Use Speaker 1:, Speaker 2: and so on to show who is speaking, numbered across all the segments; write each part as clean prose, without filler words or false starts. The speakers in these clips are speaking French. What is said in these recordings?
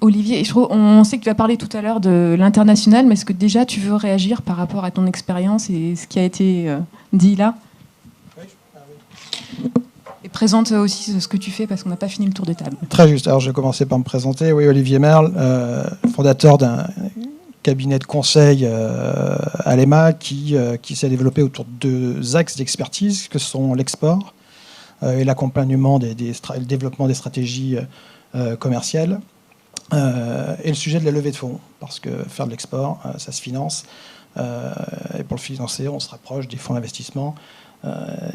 Speaker 1: Olivier, on sait que tu vas parler tout à l'heure de l'international, mais est-ce que déjà tu veux réagir par rapport à ton expérience et ce qui a été dit là ? Et présente aussi ce que tu fais, parce qu'on n'a pas fini le tour de table.
Speaker 2: Très juste. Alors, je vais commencer par me présenter. Oui, Olivier Merle, fondateur d'un cabinet de conseil à l'EMA qui s'est développé autour de 2 axes d'expertise, que sont l'export et l'accompagnement le développement des stratégies commerciales, et le sujet de la levée de fonds, parce que faire de l'export, ça se finance, et pour le financer, on se rapproche des fonds d'investissement,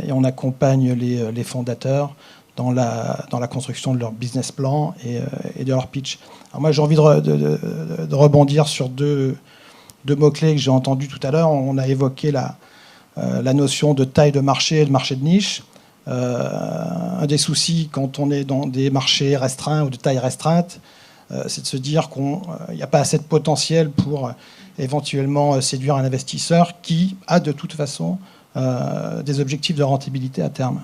Speaker 2: et on accompagne les fondateurs dans la construction de leur business plan et de leur pitch. Alors moi, j'ai envie de rebondir sur deux mots-clés que j'ai entendus tout à l'heure. On a évoqué la notion de taille de marché et de marché de niche. Un des soucis quand on est dans des marchés restreints ou de taille restreinte, c'est de se dire qu'il n'y a pas assez de potentiel pour éventuellement séduire un investisseur qui a de toute façon des objectifs de rentabilité à terme.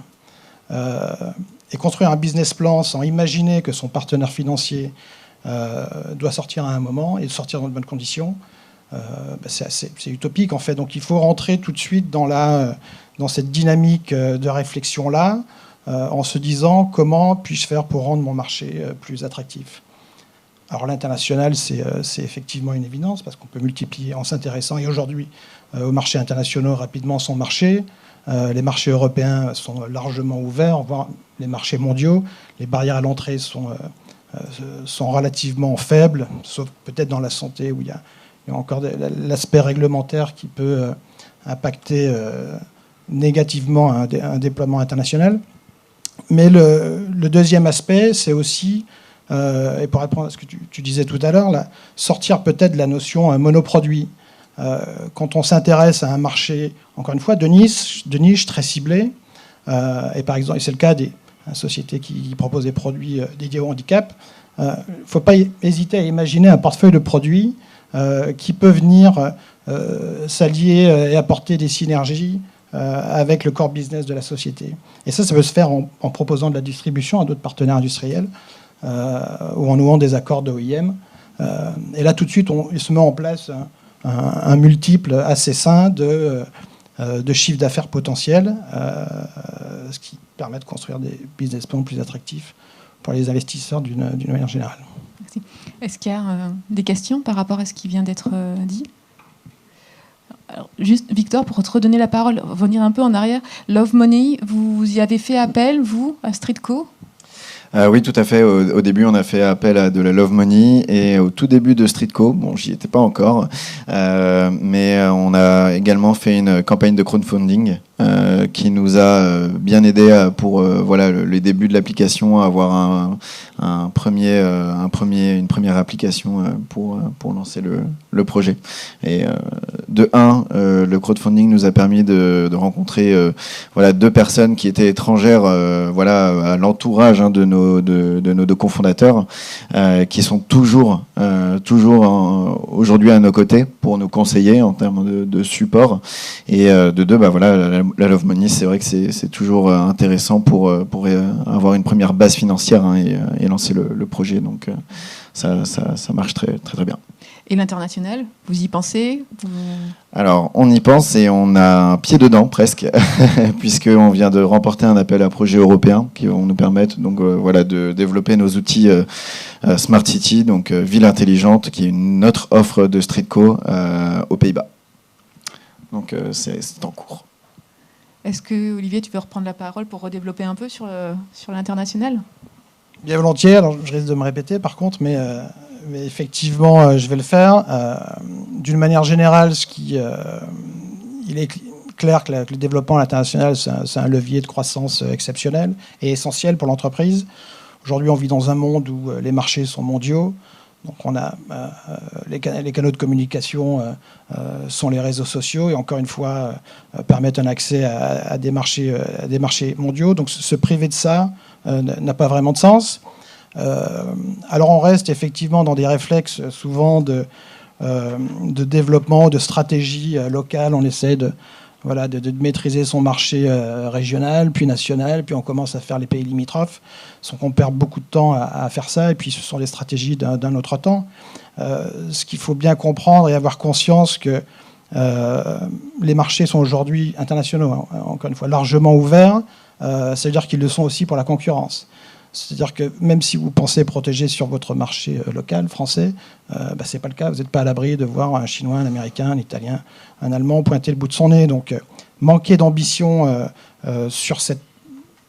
Speaker 2: Et construire un business plan sans imaginer que son partenaire financier doit sortir à un moment et sortir dans de bonnes conditions, c'est utopique en fait. Donc il faut rentrer tout de suite dans cette dynamique de réflexion-là, en se disant comment puis-je faire pour rendre mon marché plus attractif. Alors l'international, c'est effectivement une évidence, parce qu'on peut multiplier en s'intéressant, et aujourd'hui, aux marchés internationaux rapidement son marché. Les marchés européens sont largement ouverts, voire les marchés mondiaux. Les barrières à l'entrée sont relativement faibles, sauf peut-être dans la santé, où il y a encore l'aspect réglementaire qui peut impacter négativement un déploiement international. Mais le deuxième aspect, c'est aussi, et pour répondre à ce que tu disais tout à l'heure, sortir peut-être de la notion monoproduit. Quand on s'intéresse à un marché, encore une fois, de niche très ciblé, et par exemple, et c'est le cas des sociétés qui proposent des produits dédiés au handicap, il ne faut pas hésiter à imaginer un portefeuille de produits qui peut venir s'allier et apporter des synergies avec le core business de la société. Et ça peut se faire en proposant de la distribution à d'autres partenaires industriels ou en nouant des accords d'OIM. Et là, tout de suite, il se met en place un multiple assez sain de chiffre d'affaires potentiel, ce qui permet de construire des business plans plus attractifs pour les investisseurs d'une manière générale.
Speaker 1: Merci. Est-ce qu'il y a des questions par rapport à ce qui vient d'être dit ? Alors, juste, Victor, pour te redonner la parole, revenir un peu en arrière, Love Money, vous y avez fait appel, vous, à Streetco ?
Speaker 3: Oui, tout à fait. Au début, on a fait appel à de la Love Money, et au tout début de Streetco, bon, j'y étais pas encore, mais on a également fait une campagne de crowdfunding qui nous a bien aidé pour les débuts de l'application, à avoir une première application pour lancer le projet. Et le crowdfunding nous a permis de rencontrer 2 personnes qui étaient étrangères à l'entourage de nos 2 cofondateurs, qui sont toujours aujourd'hui à nos côtés pour nous conseiller en termes de support. Et de 2, la Love Money, c'est vrai que c'est toujours intéressant pour avoir une première base financière et lancer le projet. Donc ça marche très, très, très bien.
Speaker 1: Et l'international, vous y pensez ?
Speaker 3: Alors, on y pense et on a un pied dedans presque, puisqu'on vient de remporter un appel à projets européens qui vont nous permettre de développer nos outils Smart City, donc ville intelligente, qui est une autre offre de Streetco aux Pays-Bas. Donc c'est en cours.
Speaker 1: Est-ce que, Olivier, tu veux reprendre la parole pour redévelopper un peu sur l'international ? Bien
Speaker 2: volontiers. Alors, je risque de me répéter par contre, mais effectivement, je vais le faire. D'une manière générale, il est clair que le développement à l'international, c'est un levier de croissance exceptionnel et essentiel pour l'entreprise. Aujourd'hui, on vit dans un monde où les marchés sont mondiaux. Donc on a les canaux de communication sont les réseaux sociaux, et encore une fois permettent un accès à des marchés mondiaux. Donc se priver de ça n'a pas vraiment de sens. Alors on reste effectivement dans des réflexes souvent de développement, de stratégie locale. On essaie voilà, de maîtriser son marché régional, puis national, puis on commence à faire les pays limitrophes. Donc on perd beaucoup de temps à faire ça, et puis ce sont des stratégies d'un autre temps. Ce qu'il faut bien comprendre et avoir conscience que les marchés sont aujourd'hui internationaux, hein, encore une fois, largement ouverts. Ça veut dire qu'ils le sont aussi pour la concurrence. C'est-à-dire que même si vous pensez protéger sur votre marché local, français, ce n'est pas le cas. Vous n'êtes pas à l'abri de voir un Chinois, un Américain, un Italien, un Allemand pointer le bout de son nez. Donc manquer d'ambition sur cette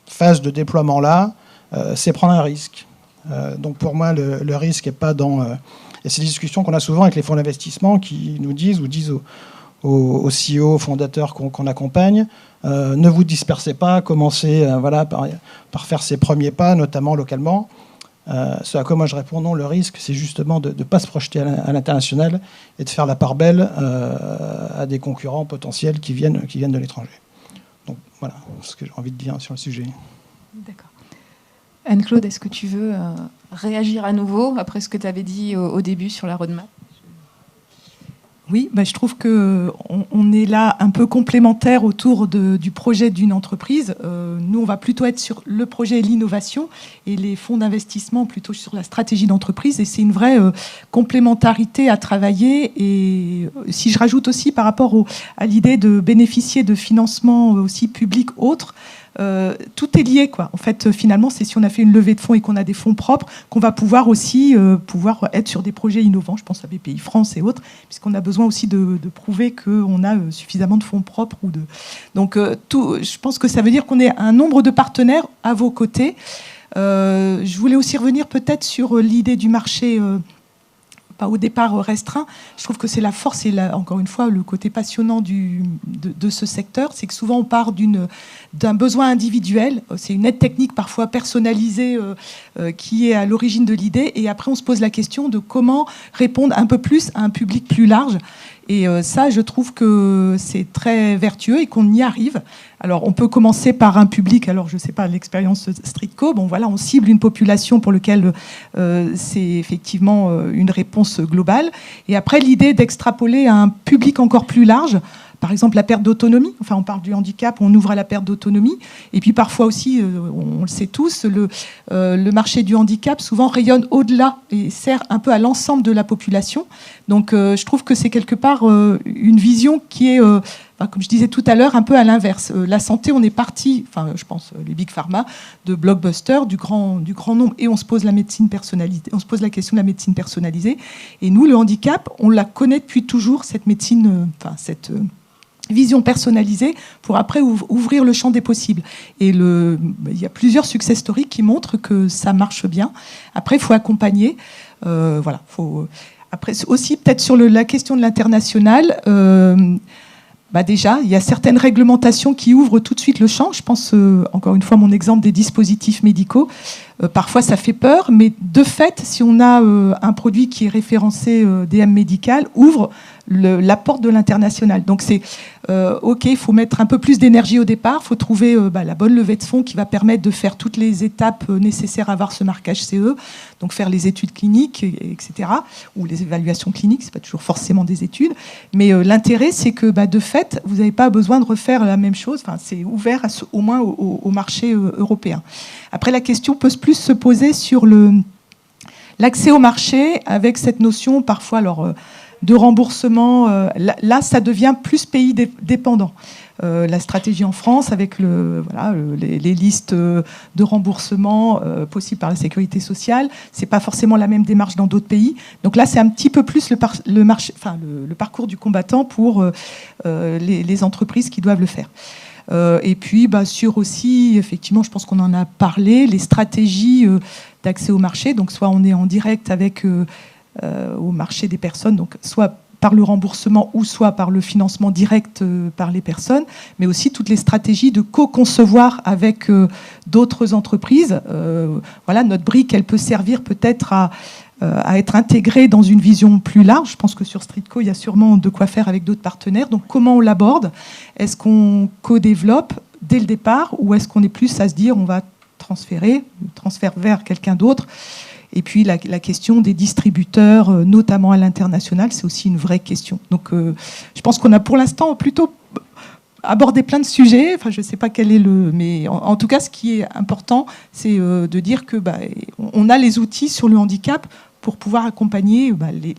Speaker 2: phase de déploiement-là, c'est prendre un risque. Donc pour moi, le risque n'est pas dans... et c'est des discussions qu'on a souvent avec les fonds d'investissement qui nous disent, ou disent aux CEO, aux fondateurs qu'on accompagne, ne vous dispersez pas, commencez par faire ces premiers pas, notamment localement. Ce à quoi moi je réponds, non, le risque, c'est justement de ne pas se projeter à l'international et de faire la part belle à des concurrents potentiels qui viennent de l'étranger. Donc voilà ce que j'ai envie de dire sur le sujet.
Speaker 1: D'accord. Anne-Claude, est-ce que tu veux réagir à nouveau après ce que tu avais dit au début sur la roadmap ?
Speaker 4: Oui, je trouve qu'on est là un peu complémentaire autour du projet d'une entreprise. Nous, on va plutôt être sur le projet et l'innovation, et les fonds d'investissement plutôt sur la stratégie d'entreprise. Et c'est une vraie complémentarité à travailler. Et si je rajoute aussi par rapport à l'idée de bénéficier de financements aussi publics autres, tout est lié, quoi. En fait, finalement, c'est si on a fait une levée de fonds et qu'on a des fonds propres qu'on va pouvoir aussi être sur des projets innovants. Je pense à BPI France et autres, puisqu'on a besoin aussi de prouver qu'on a suffisamment de fonds propres. Donc, je pense que ça veut dire qu'on est un nombre de partenaires à vos côtés. Je voulais aussi revenir peut-être sur l'idée du marché au départ restreint. Je trouve que c'est la force et encore une fois le côté passionnant de ce secteur, c'est que souvent on part d'un besoin individuel, c'est une aide technique parfois personnalisée qui est à l'origine de l'idée, et après on se pose la question de comment répondre un peu plus à un public plus large. Et ça, je trouve que c'est très vertueux et qu'on y arrive. Alors, on peut commencer par un public. Alors, je ne sais pas, l'expérience Streetco, on cible une population pour laquelle c'est effectivement une réponse globale. Et après, l'idée d'extrapoler à un public encore plus large, par exemple la perte d'autonomie. Enfin, on parle du handicap, on ouvre à la perte d'autonomie. Et puis parfois aussi, on le sait tous, le marché du handicap souvent rayonne au-delà et sert un peu à l'ensemble de la population. Donc je trouve que c'est quelque part une vision qui est, comme je disais tout à l'heure, un peu à l'inverse. La santé, on est parti, je pense les big pharma, de blockbuster, du grand nombre, et on se pose la médecine personnalisée, on se pose la question de la médecine personnalisée. Et nous, le handicap, on la connaît depuis toujours, cette médecine, cette vision personnalisée pour après ouvrir le champ des possibles. Et il y a plusieurs success stories qui montrent que ça marche bien. Après, il faut accompagner. Après, aussi, peut-être sur la question de l'international, déjà, il y a certaines réglementations qui ouvrent tout de suite le champ. Je pense, encore une fois, mon exemple des dispositifs médicaux. Parfois, ça fait peur, mais de fait, si on a un produit qui est référencé DM médical, ouvre la porte de l'international. Donc c'est OK, il faut mettre un peu plus d'énergie au départ, il faut trouver la bonne levée de fonds qui va permettre de faire toutes les étapes nécessaires à avoir ce marquage CE, donc faire les études cliniques, etc., ou les évaluations cliniques, c'est pas toujours forcément des études, mais l'intérêt c'est que de fait, vous n'avez pas besoin de refaire la même chose, c'est ouvert au moins au marché européen. Après, la question peut plus se poser sur l'accès au marché avec cette notion parfois de remboursement. Là, ça devient plus pays dépendant. La stratégie en France avec les listes de remboursement possibles par la sécurité sociale, c'est pas forcément la même démarche dans d'autres pays. Donc là, c'est un petit peu plus le parcours du combattant pour les entreprises qui doivent le faire. Et puis sur aussi, effectivement, je pense qu'on en a parlé, les stratégies d'accès au marché. Donc soit on est en direct avec au marché des personnes, donc soit par le remboursement ou soit par le financement direct par les personnes, mais aussi toutes les stratégies de co-concevoir avec d'autres entreprises. Notre brique, elle peut servir peut-être à être intégrée dans une vision plus large. Je pense que sur Streetco, il y a sûrement de quoi faire avec d'autres partenaires. Donc comment on l'aborde ? Est-ce qu'on co-développe dès le départ ou est-ce qu'on est plus à se dire on va transférer vers quelqu'un d'autre ? Et puis la question des distributeurs, notamment à l'international, c'est aussi une vraie question. Donc je pense qu'on a pour l'instant plutôt aborder plein de sujets. Enfin, je ne sais pas quel est mais en tout cas, ce qui est important, c'est de dire que on a les outils sur le handicap pour pouvoir accompagner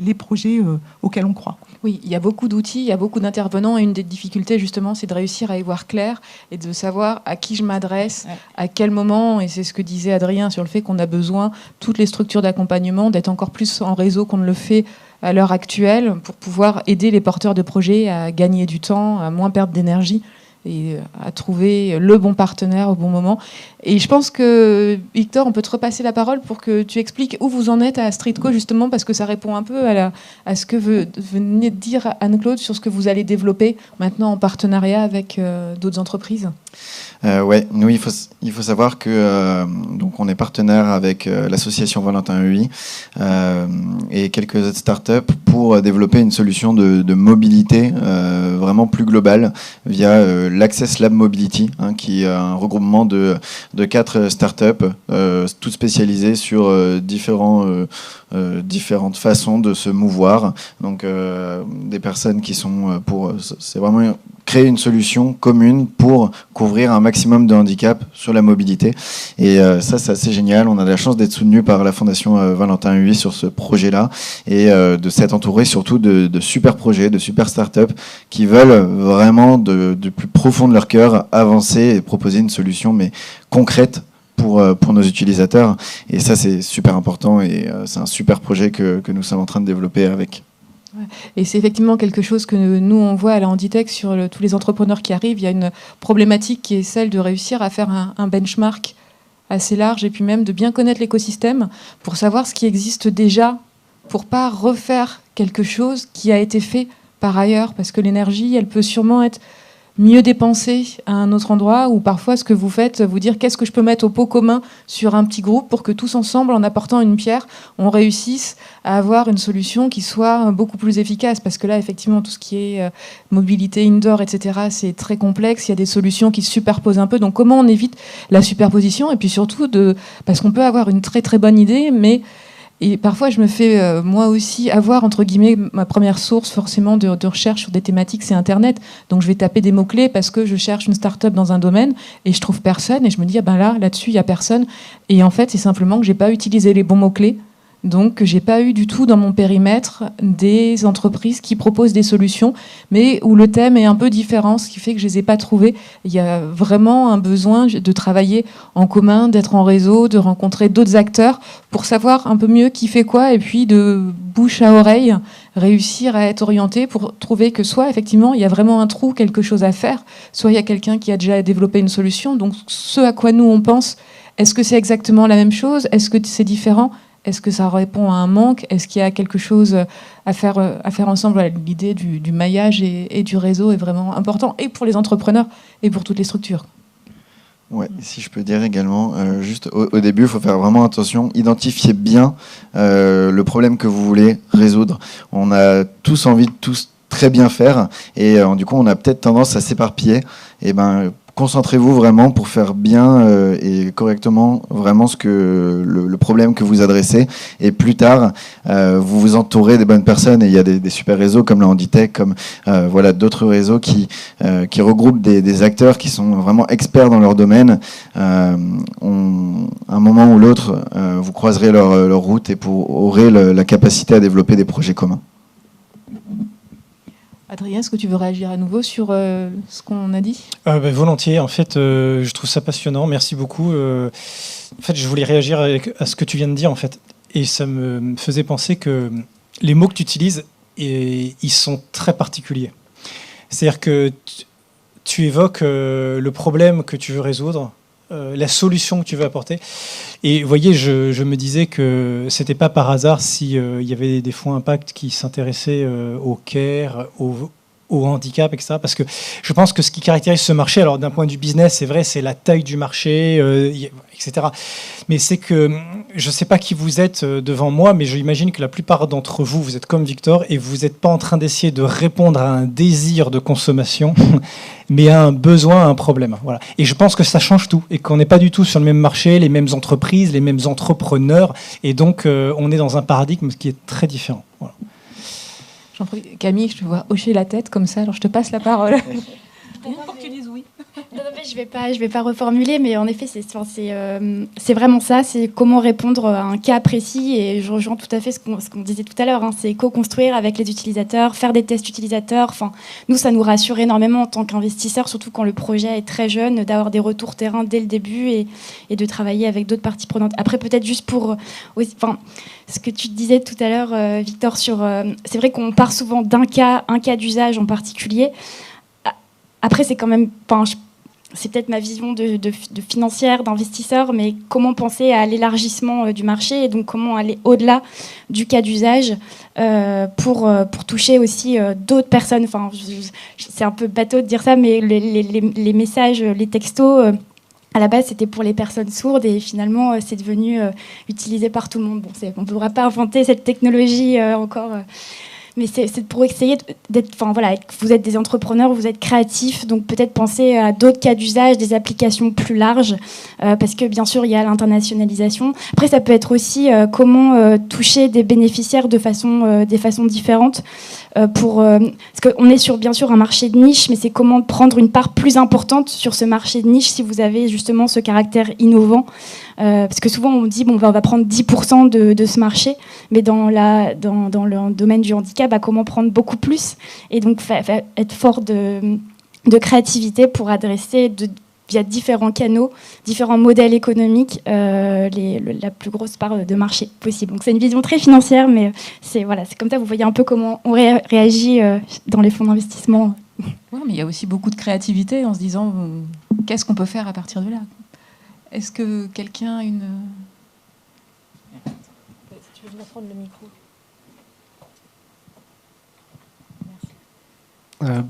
Speaker 4: les projets auxquels on croit.
Speaker 1: Oui, il y a beaucoup d'outils, il y a beaucoup d'intervenants, et une des difficultés, justement, c'est de réussir à y voir clair et de savoir à qui je m'adresse, à quel moment, et c'est ce que disait Adrien sur le fait qu'on a besoin, toutes les structures d'accompagnement, d'être encore plus en réseau qu'on ne le fait à l'heure actuelle pour pouvoir aider les porteurs de projets à gagner du temps, à moins perdre d'énergie et à trouver le bon partenaire au bon moment. Et je pense que, Victor, on peut te repasser la parole pour que tu expliques où vous en êtes à Streetco, justement, parce que ça répond un peu à ce que venait de dire Anne-Claude sur ce que vous allez développer maintenant en partenariat avec d'autres entreprises.
Speaker 3: Ouais, nous, il faut savoir que donc on est partenaire avec l'association Valentin UI et quelques autres startups pour développer une solution de mobilité vraiment plus globale via l'Access Lab Mobility, qui est un regroupement de 4 startups, toutes spécialisées sur différentes façons de se mouvoir. Donc des personnes qui sont c'est vraiment créer une solution commune pour couvrir un maximum de handicap sur la mobilité. Et ça, c'est assez génial. On a la chance d'être soutenu par la Fondation Valentin UI sur ce projet-là et de s'être entouré surtout de super projets, de super startups qui veulent vraiment du plus profond de leur cœur avancer et proposer une solution mais concrète pour nos utilisateurs. Et ça, c'est super important et c'est un super projet que nous sommes en train de développer avec.
Speaker 1: Et c'est effectivement quelque chose que nous, on voit à la Handitech sur tous les entrepreneurs qui arrivent. Il y a une problématique qui est celle de réussir à faire un benchmark assez large et puis même de bien connaître l'écosystème pour savoir ce qui existe déjà, pour pas refaire quelque chose qui a été fait par ailleurs. Parce que l'énergie, elle peut sûrement être mieux dépensée à un autre endroit, ou parfois ce que vous faites, vous dire qu'est-ce que je peux mettre au pot commun sur un petit groupe pour que tous ensemble, en apportant une pierre, on réussisse à avoir une solution qui soit beaucoup plus efficace. Parce que là, effectivement, tout ce qui est mobilité indoor, etc., c'est très complexe. Il y a des solutions qui se superposent un peu. Donc comment on évite la superposition? Et puis surtout, parce qu'on peut avoir une très très bonne idée, mais... Et parfois, je me fais, moi aussi, avoir, entre guillemets, ma première source forcément de recherche sur des thématiques, c'est Internet. Donc, je vais taper des mots-clés parce que je cherche une start-up dans un domaine et je trouve personne. Et je me dis, là-dessus, il n'y a personne. Et en fait, c'est simplement que je n'ai pas utilisé les bons mots-clés. Donc, j'ai pas eu du tout dans mon périmètre des entreprises qui proposent des solutions, mais où le thème est un peu différent, ce qui fait que je les ai pas trouvées. Il y a vraiment un besoin de travailler en commun, d'être en réseau, de rencontrer d'autres acteurs pour savoir un peu mieux qui fait quoi, et puis de bouche à oreille, réussir à être orienté pour trouver que soit, effectivement, il y a vraiment un trou, quelque chose à faire, soit il y a quelqu'un qui a déjà développé une solution. Donc, ce à quoi nous, on pense, est-ce que c'est exactement la même chose? Est-ce que c'est différent? Est-ce que ça répond à un manque? Est-ce qu'il y a quelque chose à faire ensemble? Voilà, l'idée du maillage et du réseau est vraiment important, et pour les entrepreneurs et pour toutes les structures.
Speaker 3: Ouais, si je peux dire également, juste au début, il faut faire vraiment attention, identifiez bien le problème que vous voulez résoudre. On a tous envie de tous très bien faire, et du coup, on a peut-être tendance à s'éparpiller. Et concentrez-vous vraiment pour faire bien et correctement vraiment le problème que vous adressez. Et plus tard, vous vous entourez des bonnes personnes. Et il y a des super réseaux comme la Handitech, comme d'autres réseaux qui regroupent des acteurs qui sont vraiment experts dans leur domaine. Un moment ou l'autre, vous croiserez leur route et aurez la capacité à développer des projets communs.
Speaker 1: Adrien, est-ce que tu veux réagir à nouveau sur ce qu'on a dit?
Speaker 5: Volontiers. En fait, je trouve ça passionnant. Merci beaucoup. En fait, je voulais réagir à ce que tu viens de dire, en fait. Et ça me faisait penser que les mots que tu utilises, ils sont très particuliers. C'est-à-dire que tu évoques le problème que tu veux résoudre, la solution que tu veux apporter. Et vous voyez, je me disais que c'était pas par hasard si il y avait des fonds impact qui s'intéressaient au care, au handicap, etc. Parce que je pense que ce qui caractérise ce marché, alors d'un point de vue business, c'est vrai, c'est la taille du marché, etc. Mais c'est que je ne sais pas qui vous êtes devant moi, mais j'imagine que la plupart d'entre vous, vous êtes comme Victor et vous n'êtes pas en train d'essayer de répondre à un désir de consommation, mais à un besoin, à un problème. Voilà. Et je pense que ça change tout et qu'on n'est pas du tout sur le même marché, les mêmes entreprises, les mêmes entrepreneurs. Et donc, on est dans un paradigme qui est très différent. Voilà.
Speaker 1: Camille, je te vois hocher la tête comme ça, alors je te passe la parole. pour que tu dises oui.
Speaker 6: Non, mais je vais pas reformuler, mais en effet, c'est vraiment ça, c'est comment répondre à un cas précis, et je rejoins tout à fait ce qu'on disait tout à l'heure, hein, c'est co-construire avec les utilisateurs, faire des tests utilisateurs. Enfin, nous, ça nous rassure énormément en tant qu'investisseurs, surtout quand le projet est très jeune, d'avoir des retours terrain dès le début et de travailler avec d'autres parties prenantes. Après, peut-être juste pour... Enfin, ce que tu disais tout à l'heure, Victor, c'est vrai qu'on part souvent un cas d'usage en particulier. Après, c'est quand même... c'est peut-être ma vision de financière, d'investisseur, mais comment penser à l'élargissement du marché et donc comment aller au-delà du cas d'usage pour toucher aussi d'autres personnes. Enfin, c'est un peu bateau de dire ça, mais les messages, les textos, à la base, c'était pour les personnes sourdes et finalement, c'est devenu utilisé par tout le monde. Bon, on ne pourra pas inventer cette technologie encore... mais c'est pour essayer d'être... Enfin, voilà, vous êtes des entrepreneurs, vous êtes créatifs, donc peut-être penser à d'autres cas d'usage, des applications plus larges, parce que bien sûr, il y a l'internationalisation. Après, ça peut être aussi comment toucher des bénéficiaires des façons différentes. Parce qu'on est sur, bien sûr, un marché de niche, mais c'est comment prendre une part plus importante sur ce marché de niche si vous avez justement ce caractère innovant. Parce que souvent, on dit, bon, on va prendre 10% de ce marché, mais dans le domaine du handicap, comment prendre beaucoup plus et donc être fort de créativité pour adresser via différents canaux, différents modèles économiques, la plus grosse part de marché possible. Donc c'est une vision très financière, mais c'est comme ça, vous voyez un peu comment on réagit dans les fonds d'investissement.
Speaker 1: Oui, mais il y a aussi beaucoup de créativité en se disant qu'est-ce qu'on peut faire à partir de là. Est-ce que quelqu'un a une...
Speaker 6: Si tu veux venir prendre le micro.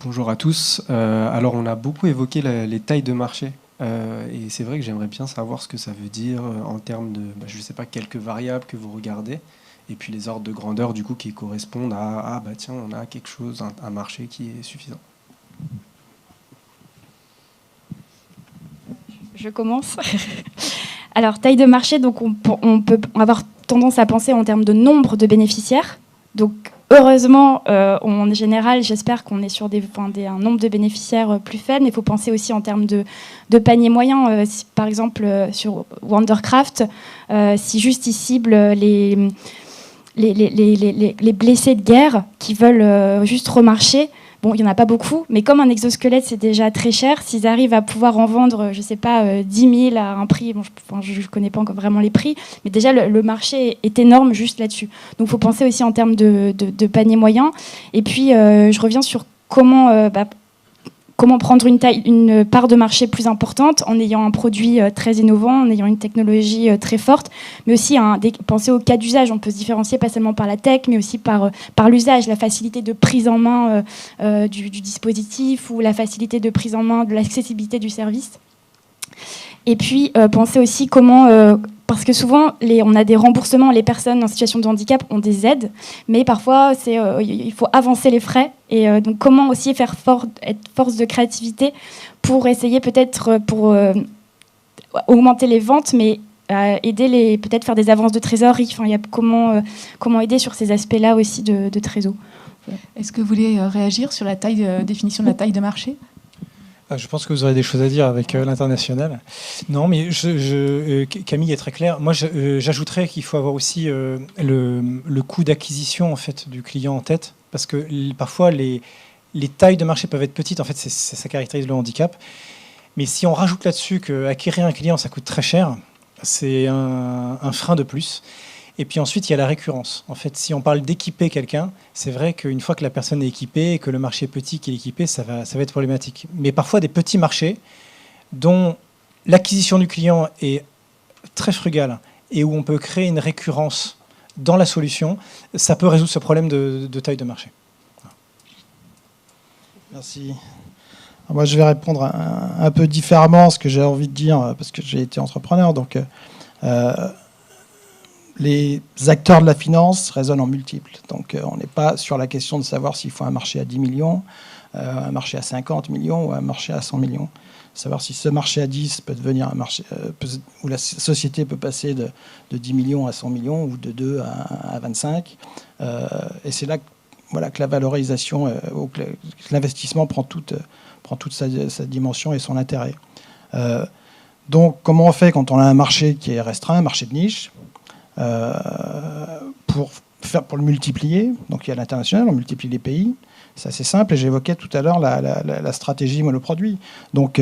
Speaker 7: Bonjour à tous. Alors, on a beaucoup évoqué les tailles de marché. Et c'est vrai que j'aimerais bien savoir ce que ça veut dire en termes de, je ne sais pas, quelques variables que vous regardez. Et puis les ordres de grandeur, du coup, qui correspondent à, tiens, on a quelque chose, un marché qui est suffisant.
Speaker 6: Je commence. Alors, taille de marché, donc on peut avoir tendance à penser en termes de nombre de bénéficiaires. Donc, heureusement, en général, j'espère qu'on est sur un nombre de bénéficiaires plus faible, mais il faut penser aussi en termes de panier moyen. Par exemple, sur Wondercraft, si juste ils ciblent les blessés de guerre qui veulent juste remarcher, bon, il n'y en a pas beaucoup, mais comme un exosquelette, c'est déjà très cher, s'ils arrivent à pouvoir en vendre, je ne sais pas, 10 000 à un prix, bon, je ne connais pas encore vraiment les prix, mais déjà, le marché est énorme juste là-dessus. Donc, il faut penser aussi en termes de panier moyen. Et puis, je reviens sur comment prendre une part de marché plus importante en ayant un produit très innovant, en ayant une technologie très forte, mais aussi penser au cas d'usage. On peut se différencier pas seulement par la tech, mais aussi par l'usage, la facilité de prise en main du dispositif ou la facilité de prise en main de l'accessibilité du service. Et puis, penser aussi comment... parce que souvent, on a des remboursements, les personnes en situation de handicap ont des aides, mais parfois, il faut avancer les frais. Et donc, comment aussi être force de créativité pour essayer peut-être pour augmenter les ventes, mais aider peut-être faire des avances de trésorerie. Enfin, il y a comment aider sur ces aspects-là aussi de trésor.
Speaker 1: Est-ce que vous voulez réagir sur la définition de la taille de marché ?
Speaker 5: Je pense que vous aurez des choses à dire avec l'international. Non, mais Camille est très claire. Moi, j'ajouterais qu'il faut avoir aussi le coût d'acquisition en fait, du client en tête, parce que parfois, les tailles de marché peuvent être petites. En fait, ça caractérise le handicap. Mais si on rajoute là-dessus qu'acquérir un client, ça coûte très cher, c'est un frein de plus. Et puis ensuite, il y a la récurrence. En fait, si on parle d'équiper quelqu'un, c'est vrai qu'une fois que la personne est équipée et que le marché est petit qu'il est équipé, ça va être problématique. Mais parfois, des petits marchés dont l'acquisition du client est très frugale et où on peut créer une récurrence dans la solution, ça peut résoudre ce problème de taille de marché.
Speaker 2: Merci. Moi, je vais répondre un peu différemment à ce que j'ai envie de dire, parce que j'ai été entrepreneur. Donc, les acteurs de la finance raisonnent en multiples. Donc, on n'est pas sur la question de savoir s'il faut un marché à 10 millions, un marché à 50 millions ou un marché à 100 millions. Savoir si ce marché à 10 peut devenir un marché où la société peut passer de 10 millions à 100 millions ou de 2 à 25. Et c'est là que la valorisation, que l'investissement prend toute prend toute sa dimension et son intérêt. Donc, comment on fait quand on a un marché qui est restreint, un marché de niche, pour le multiplier? Donc, il y a l'international, on multiplie les pays. C'est assez simple, et j'évoquais tout à l'heure la stratégie monoproduit. Donc,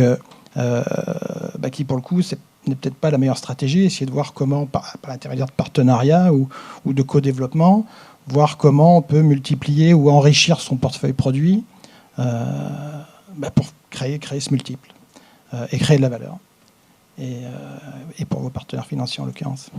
Speaker 2: qui, pour le coup, n'est peut-être pas la meilleure stratégie. Essayer de voir comment, par l'intermédiaire de partenariats ou de co-développement, voir comment on peut multiplier ou enrichir son portefeuille produit pour créer ce multiple et créer de la valeur. Et pour vos partenaires financiers, en l'occurrence.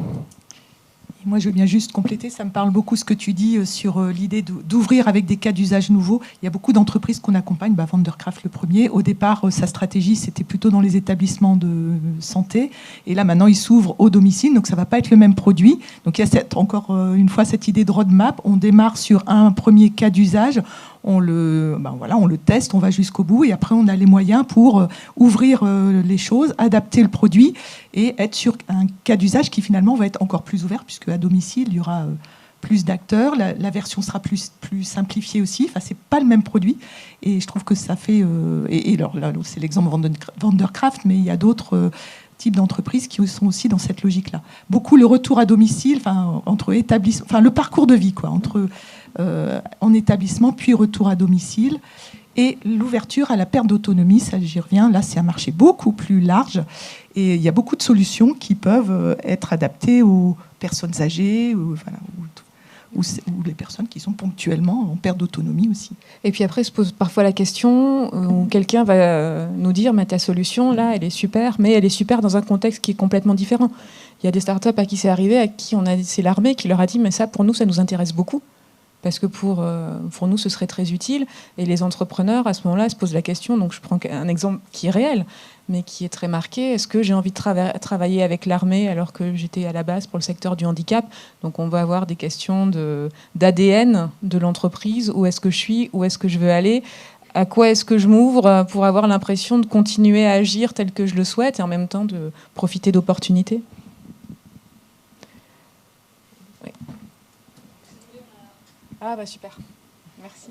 Speaker 4: Et moi, je veux bien juste compléter. Ça me parle beaucoup ce que tu dis sur l'idée d'ouvrir avec des cas d'usage nouveaux. Il y a beaucoup d'entreprises qu'on accompagne. Vandercraft, le premier. Au départ, sa stratégie, c'était plutôt dans les établissements de santé. Et là, maintenant, il s'ouvre au domicile. Donc, ça ne va pas être le même produit. Donc, il y a encore une fois cette idée de roadmap. On démarre sur un premier cas d'usage. On le teste, on va jusqu'au bout. Et après, on a les moyens pour ouvrir les choses, adapter le produit et être sur un cas d'usage qui, finalement, va être encore plus ouvert, puisque à domicile, il y aura plus d'acteurs. La version sera plus simplifiée aussi. Enfin, c'est pas le même produit. Et je trouve que ça fait... là, c'est l'exemple Vandercraft, mais il y a d'autres types d'entreprises qui sont aussi dans cette logique-là. Beaucoup le retour à domicile, entre établissements... le parcours de vie, entre... en établissement, puis retour à domicile, et l'ouverture à la perte d'autonomie, ça j'y reviens, là c'est un marché beaucoup plus large, et il y a beaucoup de solutions qui peuvent être adaptées aux personnes âgées, ou les personnes qui sont ponctuellement en perte d'autonomie aussi.
Speaker 1: Et puis après se pose parfois la question où quelqu'un va nous dire mais ta solution là elle est super, mais elle est super dans un contexte qui est complètement différent. Il y a des startups à qui c'est arrivé, à qui c'est l'armée qui leur a dit mais ça pour nous ça nous intéresse beaucoup. Parce que pour nous, ce serait très utile. Et les entrepreneurs, à ce moment-là, se posent la question. Donc, je prends un exemple qui est réel, mais qui est très marqué. Est-ce que j'ai envie de travailler avec l'armée alors que j'étais à la base pour le secteur du handicap? Donc, on va avoir des questions d'ADN de l'entreprise. Où est-ce que je suis? Où est-ce que je veux aller? À quoi est-ce que je m'ouvre pour avoir l'impression de continuer à agir tel que je le souhaite et en même temps de profiter d'opportunités? Ah super, merci.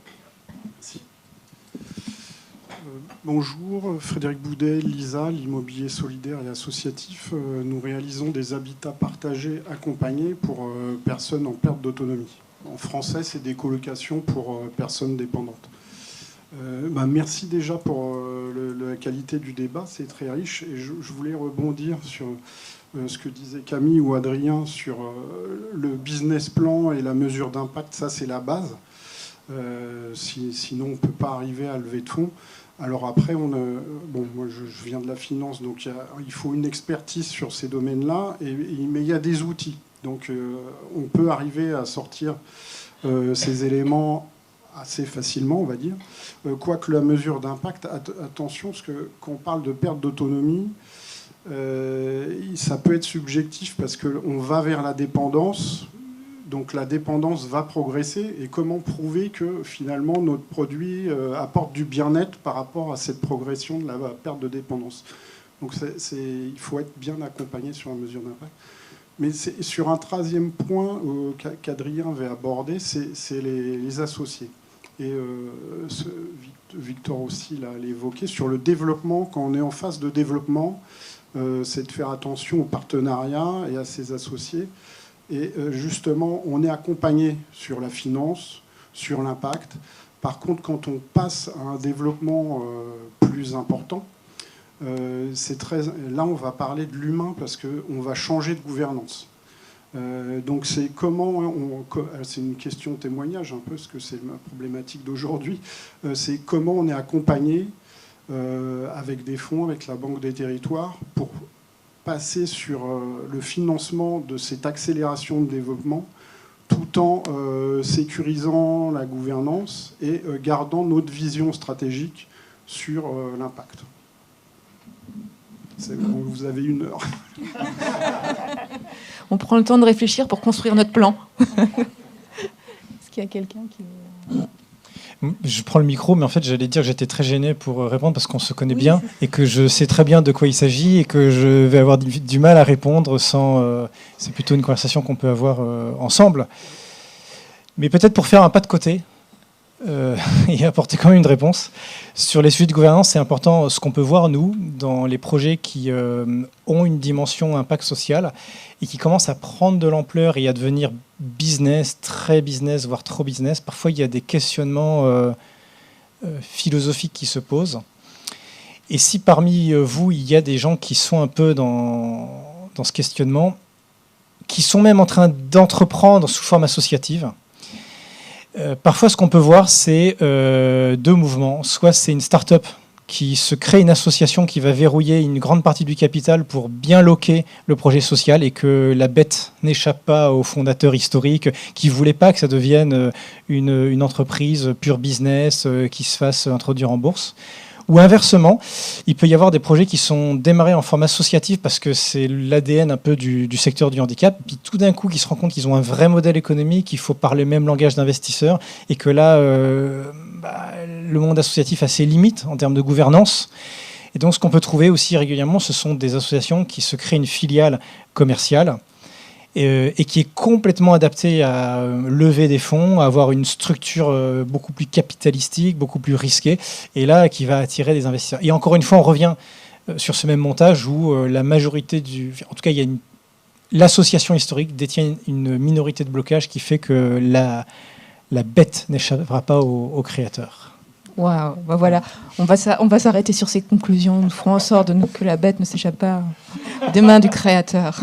Speaker 8: Bonjour, Frédéric Boudet, LISA, l'immobilier solidaire et associatif. Nous réalisons des habitats partagés accompagnés pour personnes en perte d'autonomie. En français, c'est des colocations pour personnes dépendantes. Merci déjà pour la qualité du débat, c'est très riche. Et je voulais rebondir sur ce que disait Camille ou Adrien sur le business plan et la mesure d'impact. Ça, c'est la base. Sinon, on ne peut pas arriver à lever de fonds. Alors après, moi, je viens de la finance, donc il faut une expertise sur ces domaines-là, mais il y a des outils. Donc, on peut arriver à sortir ces éléments assez facilement, on va dire. Quoique la mesure d'impact, attention, parce que quand on parle de perte d'autonomie, ça peut être subjectif parce qu'on va vers la dépendance, donc la dépendance va progresser. Et comment prouver que finalement notre produit apporte du bien-être par rapport à cette progression de la perte de dépendance? Donc il faut être bien accompagné sur la mesure d'impact. Mais sur un troisième point qu'Adrien avait abordé, c'est les associés. Et Victor aussi l'a évoqué, sur le développement, quand on est en phase de développement, c'est de faire attention aux partenariats et à ses associés. Et justement, on est accompagné sur la finance, sur l'impact. Par contre, quand on passe à un développement plus important, là, on va parler de l'humain parce qu'on va changer de gouvernance. Donc c'est c'est une question de témoignage un peu, parce que c'est ma problématique d'aujourd'hui, c'est comment on est accompagné avec des fonds, avec la Banque des Territoires, pour passer sur le financement de cette accélération de développement, tout en sécurisant la gouvernance et gardant notre vision stratégique sur l'impact. Vous avez 1 heure.
Speaker 1: On prend le temps de réfléchir pour construire notre plan. Est-ce qu'il y a quelqu'un qui...
Speaker 5: Je prends le micro, mais en fait, j'allais dire que j'étais très gêné pour répondre parce qu'on se connaît bien et que je sais très bien de quoi il s'agit et que je vais avoir du mal à répondre sans... c'est plutôt une conversation qu'on peut avoir ensemble. Mais peut-être pour faire un pas de côté, et apporter quand même une réponse. Sur les sujets de gouvernance, c'est important ce qu'on peut voir, nous, dans les projets qui ont une dimension impact social et qui commencent à prendre de l'ampleur et à devenir business, très business, voire trop business. Parfois, il y a des questionnements philosophiques qui se posent. Et si parmi vous, il y a des gens qui sont un peu dans ce questionnement, qui sont même en train d'entreprendre sous forme associative, parfois ce qu'on peut voir, c'est deux mouvements. Soit c'est une start-up qui se crée une association qui va verrouiller une grande partie du capital pour bien loquer le projet social et que la bête n'échappe pas aux fondateurs historiques qui ne voulaient pas que ça devienne une entreprise pure business qui se fasse introduire en bourse. Ou inversement, il peut y avoir des projets qui sont démarrés en forme associative parce que c'est l'ADN un peu du secteur du handicap, puis tout d'un coup, ils se rendent compte qu'ils ont un vrai modèle économique, il faut parler le même langage d'investisseurs, et que là, le monde associatif a ses limites en termes de gouvernance. Et donc, ce qu'on peut trouver aussi régulièrement, ce sont des associations qui se créent une filiale commerciale, et qui est complètement adapté à lever des fonds, à avoir une structure beaucoup plus capitalistique, beaucoup plus risquée, et là, qui va attirer des investisseurs. Et encore une fois, on revient sur ce même montage où la majorité en tout cas, il y a l'association historique détient une minorité de blocage qui fait que la bête n'échappera pas au créateur.
Speaker 1: Waouh, bah voilà, on va s'arrêter sur ces conclusions. Nous ferons en sorte que la bête ne s'échappe pas des mains du créateur.